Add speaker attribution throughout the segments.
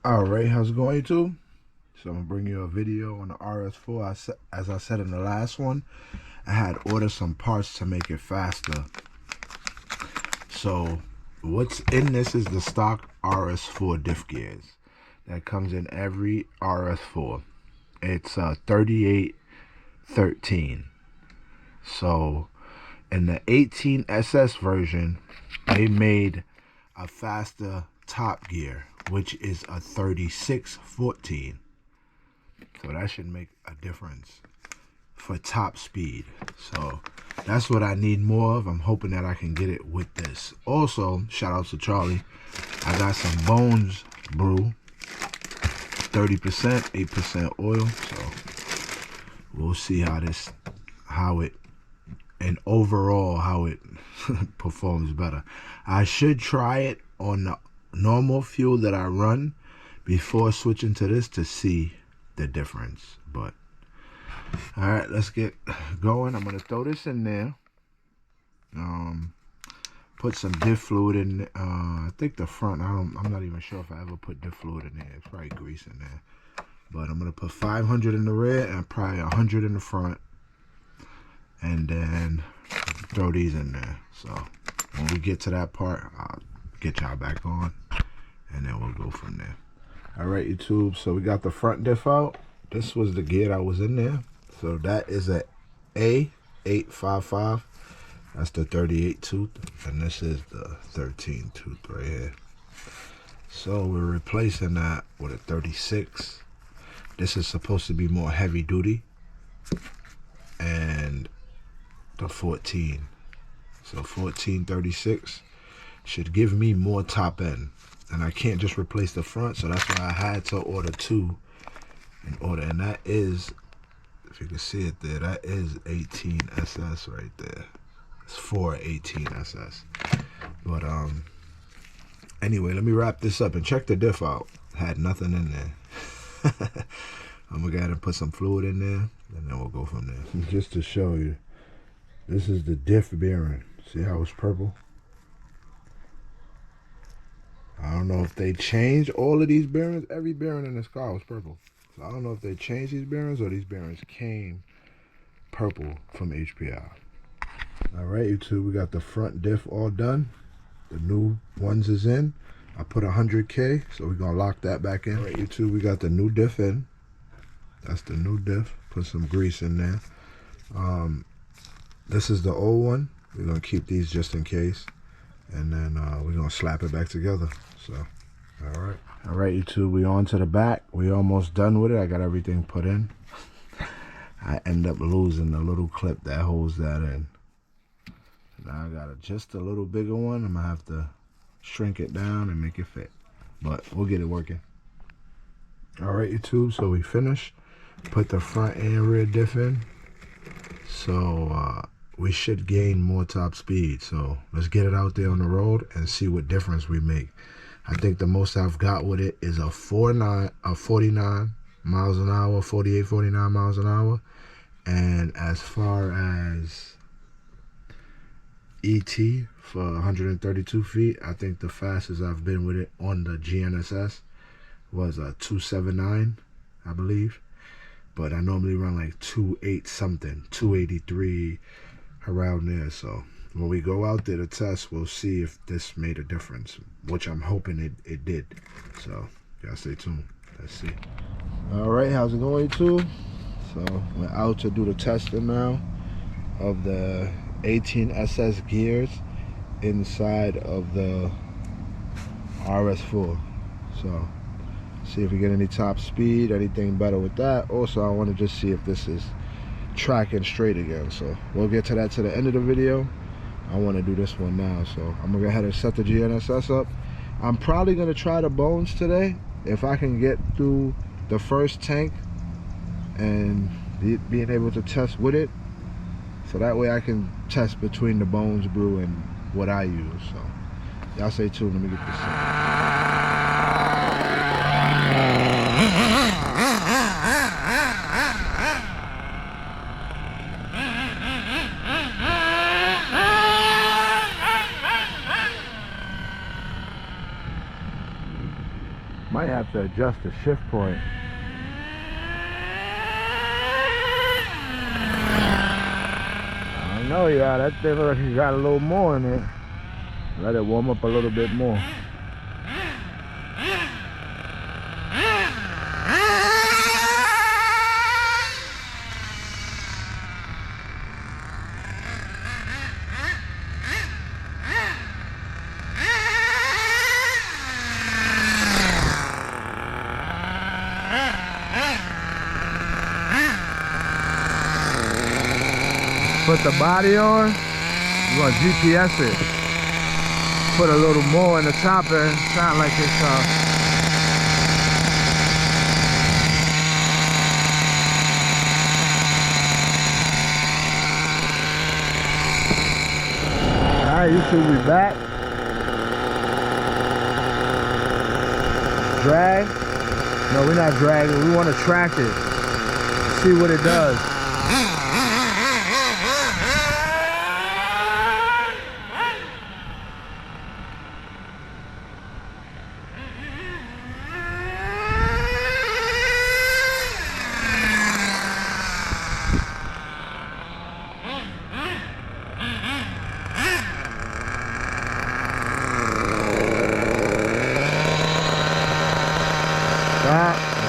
Speaker 1: Alright, how's it going, YouTube? So I'm gonna bring you a video on the Rs4. As I said in the last one, I had ordered some parts to make it faster. So what's in this is the stock Rs4 diff gears that comes in every Rs4. It's 3813. So in the 18ss version, they made a faster top gear, which is a 3614. So that should make a difference for top speed. So that's what I need more of. I'm hoping that I can get it with this. Also, shout out to Charlie. I got some Bones Brew, 30%, 8% oil. So we'll see how it performs better. I should try it on the normal fuel that I run before switching to this to see the difference. But all right, let's get going. I'm gonna throw this in there. Put some diff fluid in. I think the front. I'm not even sure if I ever put diff fluid in there. It's probably grease in there. But I'm gonna put 500 in the rear and probably 100 in the front, and then throw these in there. So when we get to that part, I'll get y'all back on, and then we'll go from there. All right, YouTube. So we got the front diff out. This was the gear that was in there. So that is a A855. That's the 38 tooth, and this is the 13 tooth right here. So we're replacing that with a 36. This is supposed to be more heavy duty, and the 14. So 1436 should give me more top end, and I can't just replace the front, so that's why I had to order two in order. And that is, if you can see it there, that is 18ss right there. It's for 18ss. But anyway, let me wrap this up and check the diff out. Had nothing in there. I'm gonna go ahead and put some fluid in there, and then we'll go from there. Just to show you, this is the diff bearing. See how it's purple? I don't know if they changed all of these bearings. Every bearing in this car was purple. So I don't know if they changed these bearings or these bearings came purple from HPI. All right, YouTube, we got the front diff all done. The new ones is in. I put 100K, so we're gonna lock that back in. All right, YouTube, we got the new diff in. That's the new diff. Put some grease in there. This is the old one. We're gonna keep these just in case, and then we're gonna slap it back together. So, all right, YouTube, we on to the back. We almost done with it. I got everything put in. I end up losing the little clip that holds that in. Now I got just a little bigger one. I'm gonna have to shrink it down and make it fit, but we'll get it working. All right, YouTube, so we finished. Put the front and rear diff in. So we should gain more top speed. So let's get it out there on the road and see what difference we make. I think the most I've got with it is a 49 miles an hour, 48, 49 miles an hour. And as far as ET for 132 feet, I think the fastest I've been with it on the GNSS was a 279, I believe. But I normally run like 2.8 something, 283, around there. So when we go out there to test, we'll see if this made a difference, which I'm hoping it did. So y'all stay tuned. Let's see. All right, how's it going, YouTube? So we're out to do the testing now of the 18ss gears inside of the Rs4. So see if we get any top speed, anything better with that. Also, I want to just see if this is tracking straight again. So we'll get to that to the end of the video. I want to do this one now, so I'm gonna go ahead and set the GNSS up. I'm probably gonna try the Bones today if I can get through the first tank and being able to test with it, so that way I can test between the Bones Brew and what I use. So y'all stay tuned. Let me get this might have have to adjust the shift point. I don't know, y'all. That thing looks like you got a little more in it. Let it warm up a little bit more. Put the body on, you're gonna GPS it. Put a little more in the top end, sound like it's alright, you should be back. Drag? No, we're not dragging, we wanna track it. See what it does.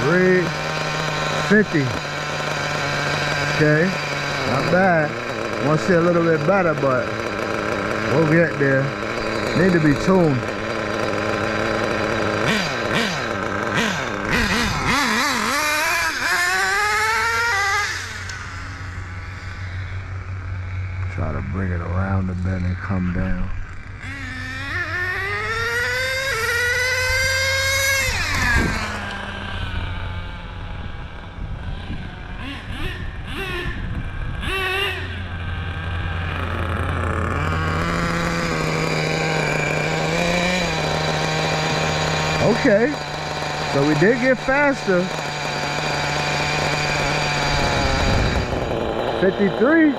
Speaker 1: Red 50. Okay, not bad. Want to see a little bit better, but we'll get there. Need to be tuned. Try to bring it around a bit and come down. Okay, so we did get faster. 53.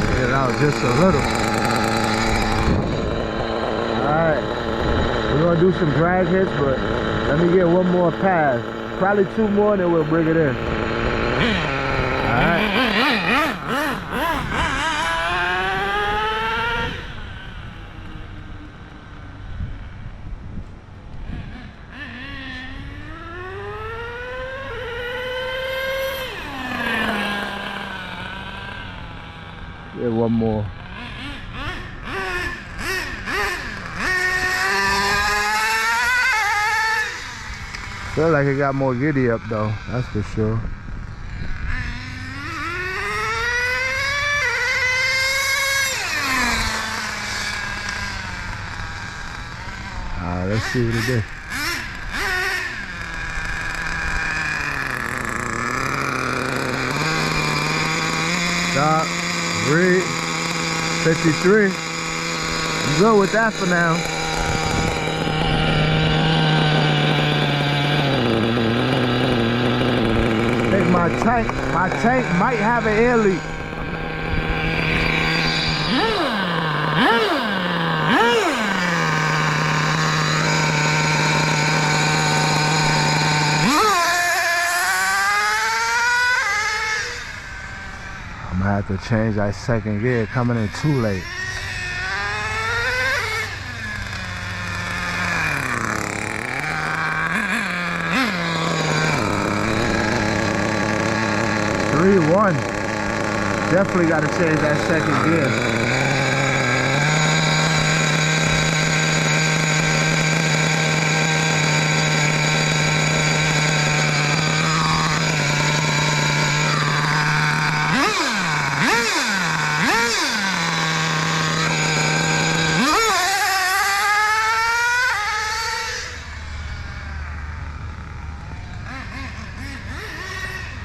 Speaker 1: Get it out just a little. Alright, we're gonna do some drag hits, but let me get one more pass. Probably two more, then we'll bring it in. Alright. Get one more. Feel like it got more giddy up though, that's for sure. Alright, let's see what it is. Stop, read, 53. I'm good with that for now. My tank might have an air leak. I'm gonna have to change that second gear, coming in too late. One. Definitely got to change that second gear.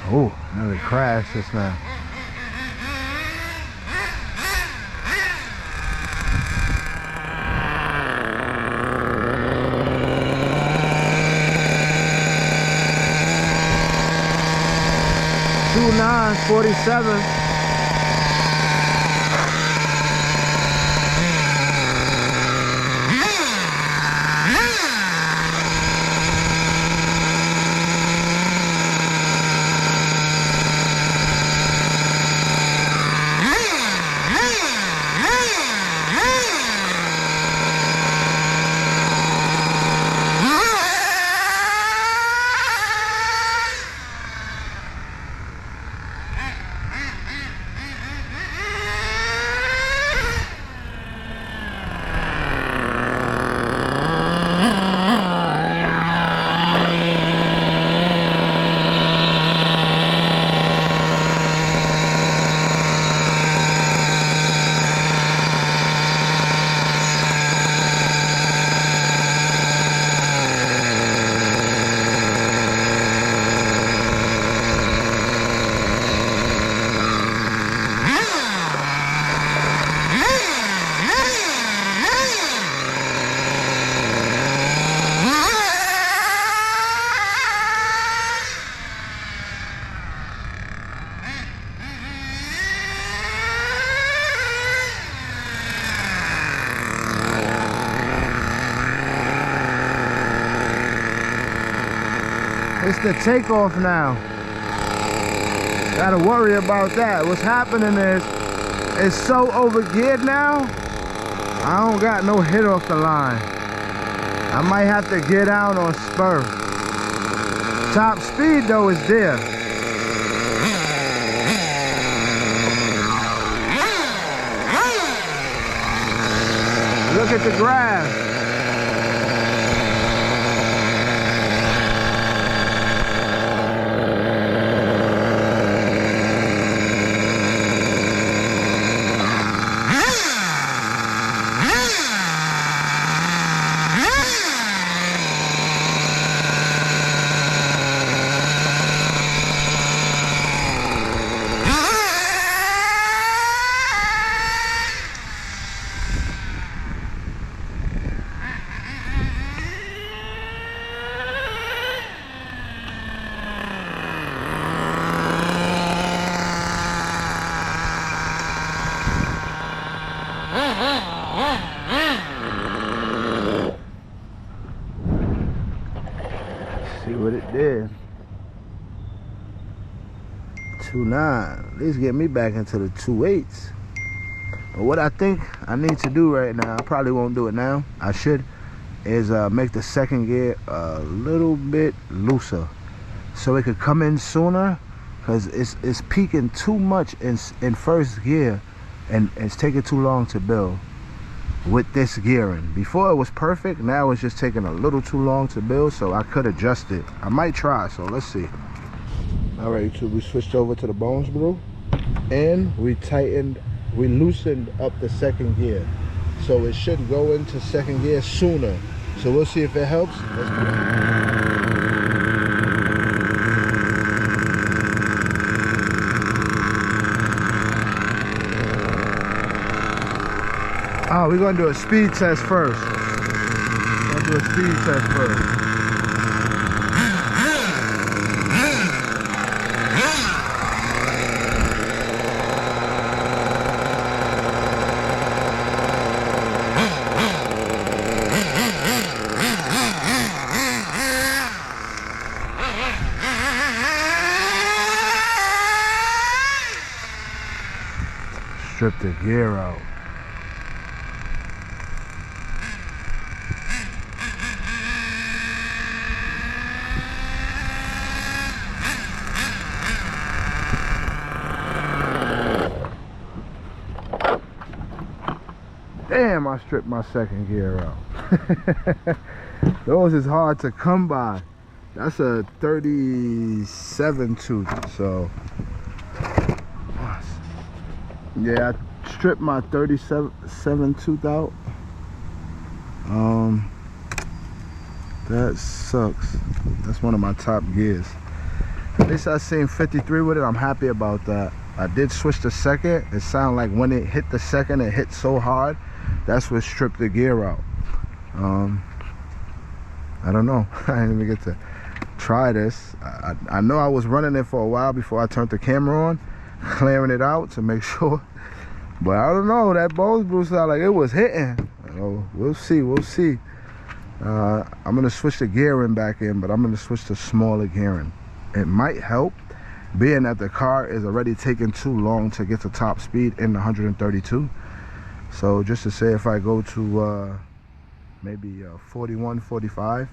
Speaker 1: Oh, nearly crashed just now. 2.9, 47. It's the takeoff now. Gotta worry about that. What's happening is it's so overgeared now. I don't got no hit off the line. I might have to get out on spur. Top speed though is there. Look at the grass. See what it did. 2.9. At least get me back into the 2.8s. But what I think I need to do right now, I probably won't do it now, I should, is make the second gear a little bit looser so it could come in sooner, because it's peaking too much in first gear and it's taking too long to build with this gearing. Before it was perfect, now it's just taking a little too long to build, so I could adjust it. I might try, so let's see. All right, so we switched over to the Bones Brew and we loosened up the second gear, so it should go into second gear sooner. So we'll see if it helps. Let's do it. Oh, we're gonna do a speed test first. We're gonna do a speed test first. Strip the gear out. Damn, I stripped my second gear out. Those is hard to come by. That's a 37 tooth, so yeah, I stripped my 37 tooth out. That sucks. That's one of my top gears. At least I seen 53 with it. I'm happy about that. I did switch the second. It sounded like when it hit the second, it hit so hard. That's what stripped the gear out. I don't know. I didn't even get to try this. I know I was running it for a while before I turned the camera on, clearing it out to make sure. But I don't know, that Bones Brew sounded like it was hitting. We'll see, we'll see. I'm gonna switch the gearing back in, but I'm gonna switch to smaller gearing. It might help, being that the car is already taking too long to get to top speed in 132. So just to say, if I go to maybe 41, 45,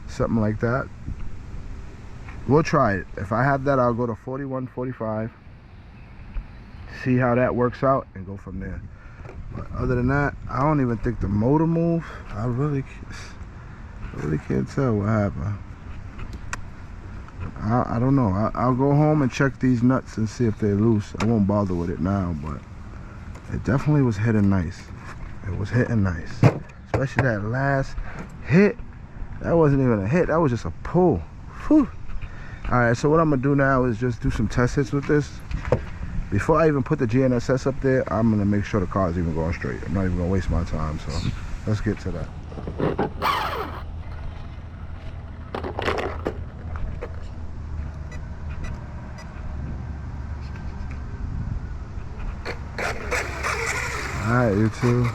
Speaker 1: something like that. We'll try it. If I have that, I'll go to 41, 45. See how that works out and go from there. But other than that, I don't even think the motor moved. I really can't tell what happened. I don't know. I'll go home and check these nuts and see if they're loose. I won't bother with it now, but it definitely was hitting nice. It was hitting nice. Especially that last hit. That wasn't even a hit. That was just a pull. Whew. Alright, so what I'm going to do now is just do some test hits with this. Before I even put the GNSS up there, I'm going to make sure the car is even going straight. I'm not even going to waste my time, so let's get to that. Alright, YouTube.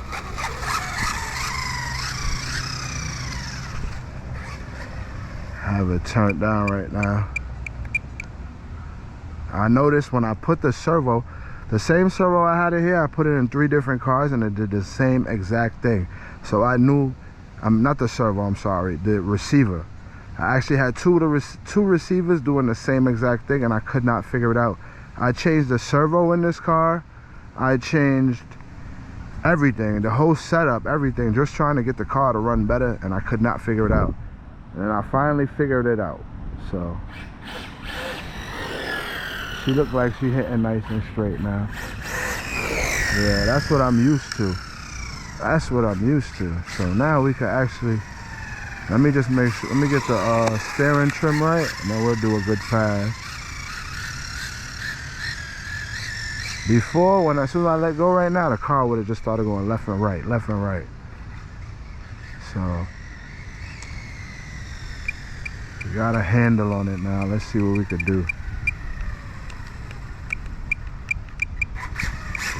Speaker 1: I have it turned down right now. I noticed when I put the servo, the same servo I had it here, I put it in 3 different cars and it did the same exact thing. So I knew, not the servo, I'm sorry, the receiver. I actually had two receivers doing the same exact thing and I could not figure it out. I changed the servo in this car. I changed everything, the whole setup, everything, just trying to get the car to run better, and I could not figure it out. And I finally figured it out. So she looked like she hitting nice and straight now. Yeah, that's what I'm used to. That's what I'm used to. So now we can actually, let me just make sure, let me get the steering trim right, and then we'll do a good pass. Before, as soon as I let go right now, the car would have just started going left and right, left and right. So we got a handle on it now. Let's see what we could do.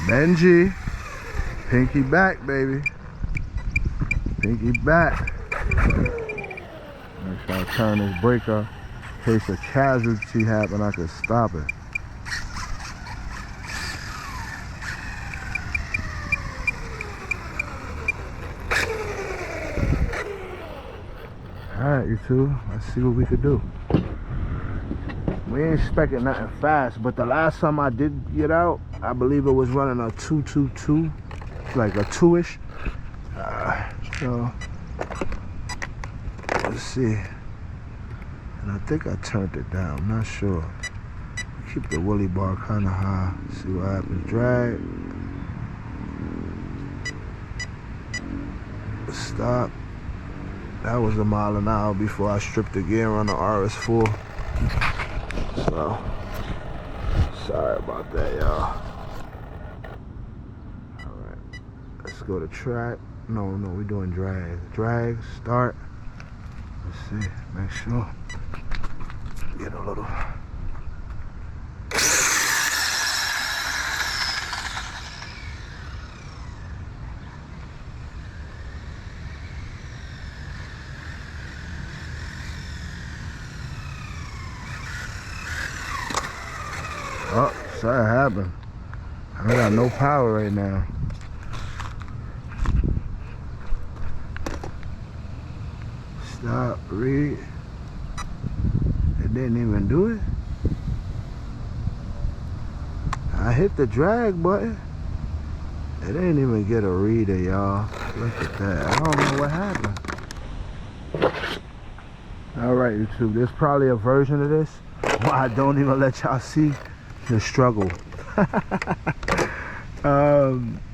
Speaker 1: Benji, pinky back, baby. Pinky back. Make sure I turn this brake off in case a casualty happen, I could stop it. Alright, YouTube, let's see what we could do. We ain't expecting nothing fast, but the last time I did get out, I believe it was running a 222, like a 2-ish. So, let's see. And I think I turned it down, I'm not sure. Keep the woolly bar kind of high, see what happens. Drag. Stop. That was a mile an hour before I stripped the gear on the Rs4. So, sorry about that, y'all. Alright, let's go to track. No, we're doing drag. Drag, start. Let's see, make sure. Get a little. Oh, something happened. I got no power right now. Stop, read. It didn't even do it. I hit the drag button. It didn't even get a reader, y'all. Look at that. I don't know what happened. Alright, YouTube. There's probably a version of this where I don't even let y'all see the struggle.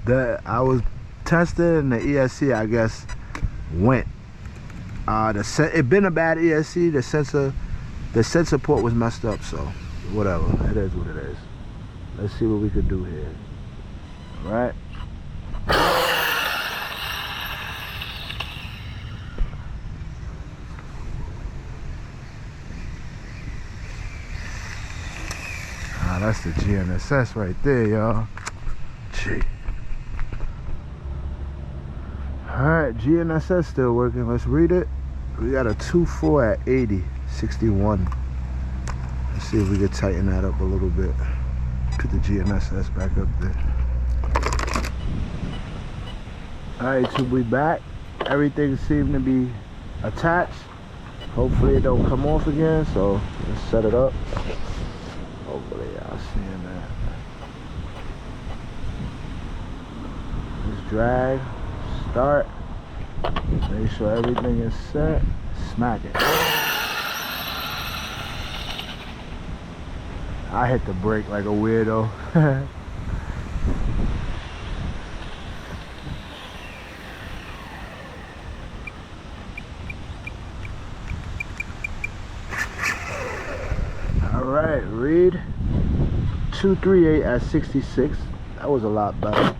Speaker 1: That I was testing and the ESC, I guess, went. It been a bad ESC. The sensor port was messed up. So whatever, it is what it is. Let's see what we could do here. All right. Ah, that's the GNSS right there, y'all. Gee. Alright, GNSS still working. Let's read it. We got a 2.4 at 80, 61. Let's see if we can tighten that up a little bit. Put the GNSS back up there. Alright, so we back. Everything seemed to be attached. Hopefully it don't come off again, so let's set it up. Hopefully y'all seeing that. Let's drag, start, make sure everything is set, smack it. I hit the brake like a weirdo. Alright, read 238 at 66. That was a lot better.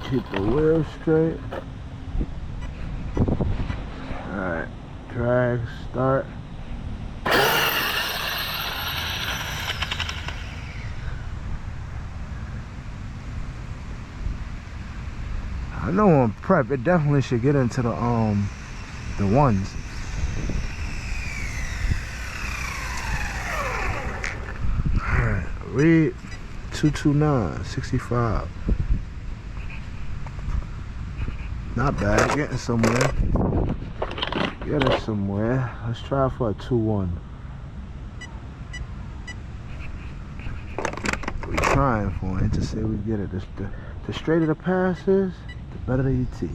Speaker 1: Keep the wheel straight. Alright, drag, start. I know on prep it definitely should get into the ones. Alright, read 229, 65. Not bad, getting somewhere. Getting somewhere. Let's try for a 2-1. We trying for it to see if we get it. The straighter the pass is, the better the ET.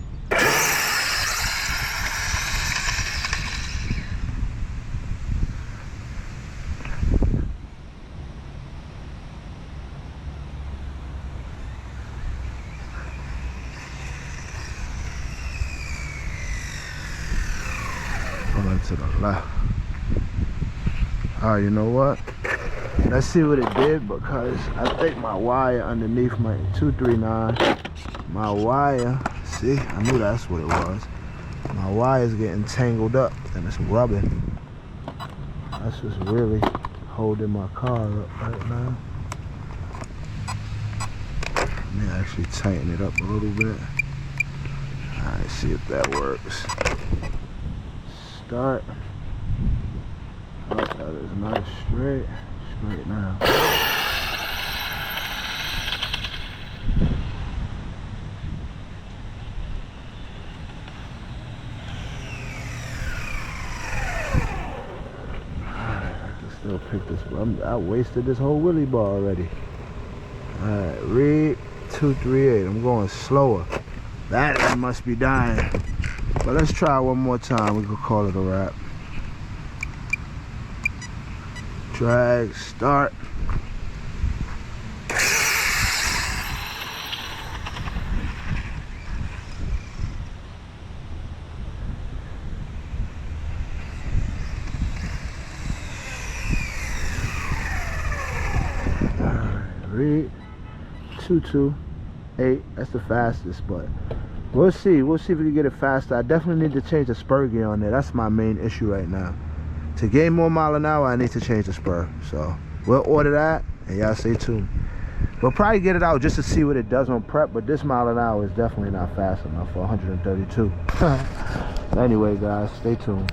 Speaker 1: To the left. Alright, you know what? Let's see what it did, because I think my wire underneath my 239, my wire, see, I knew that's what it was. My wire is getting tangled up and it's rubbing. That's what's really holding my car up right now. Let me actually tighten it up a little bit. Alright, see if that works. Start. Oh, that is not straight. Straight now. Alright, I can still pick this one. I wasted this whole wheelie bar already. Alright, read 238. I'm going slower. That must be dying. But let's try one more time. We could call it a wrap. Drag, start. Alright, read 228. That's the fastest, but we'll see. We'll see if we can get it faster. I definitely need to change the spur gear on there. That's my main issue right now. To gain more mile an hour, I need to change the spur. So we'll order that, and y'all stay tuned. We'll probably get it out just to see what it does on prep, but this mile an hour is definitely not fast enough for 132. Anyway, guys, stay tuned.